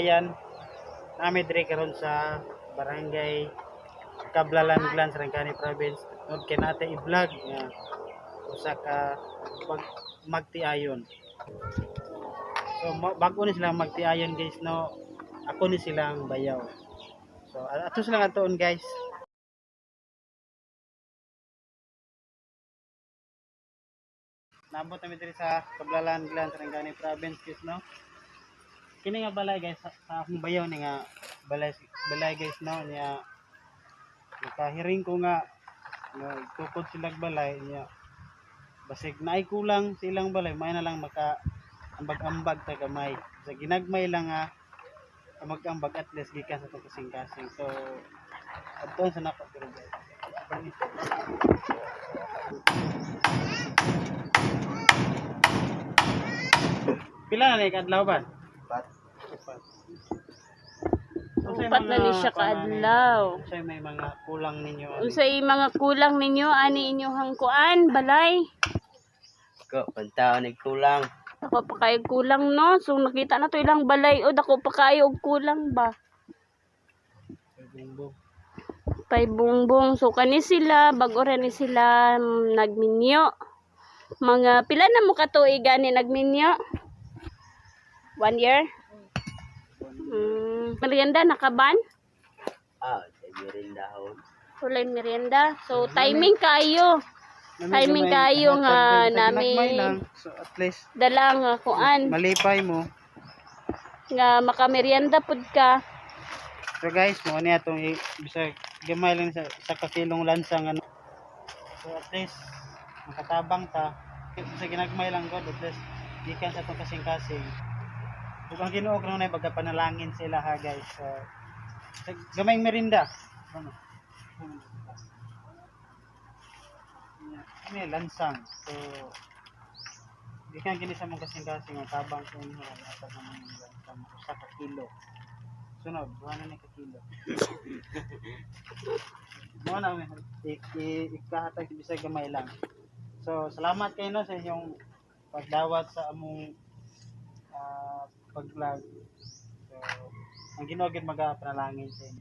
kabayan namin diri karon sa barangay Kablalan, Sarangani Province. Tungod kay nate i-vlog nga usa ka magtiayon. So bago ni silang magtiayon guys no, ako ni silang bayaw. So ato silang atoon guys. Nabot namin diri sa Kablalan, Sarangani Province guys no. Kini nga balay guys sa akong bayaw ni nga balay guys no niya nakahiring ko nga tukod silang balay niya basig naay kulang silang balay may na lang maka ambag-ambag ta gamay sa ginagmay lang nga ambag at least gikan sa itong kasing-kasing. So adto sa nako pero guys pila na ni kadlaw ba? Upat na ni siya kaadlaw. Unsay may mga kulang ninyo? Unsay mga kulang ninyo ani inyong kuan balay? Ko pantaon ni kulang. Ako pa kayo kulang no. So nakita na to ilang balay o dako pa kayo og kulang ba? Pay bungbong. So kani sila bago ra ni sila nagminyo. Mga pila na mo katuig gani nagminyo? 1 year? Merienda nakaban? Sa merindahon. Ulay merienda. So timing kayo. Timing kayo nga namin so at least dala nga kuan malipay mo nga makamerienda pud ka. so guys mo ni atong bisag gamay lang sa kakilong lansang ano so at least makatabang ta sa ginagmay lang god at least gikan sa atong kasing-kasing ug ang Ginoo karon ay pagpanalangin sila ha guys so sa gamayng merinda ano ini lansang so gikan gini sa mong kasing-kasing ang tabang sa inyo at naman yung lansang usa ka kilo sunod buhanan ni ka kilo mo na ikahatag bisag gamay lang so salamat kayo no sa inyong pagdawat sa among pag-vlog so ang Ginoo gid magapanalangin sa inyo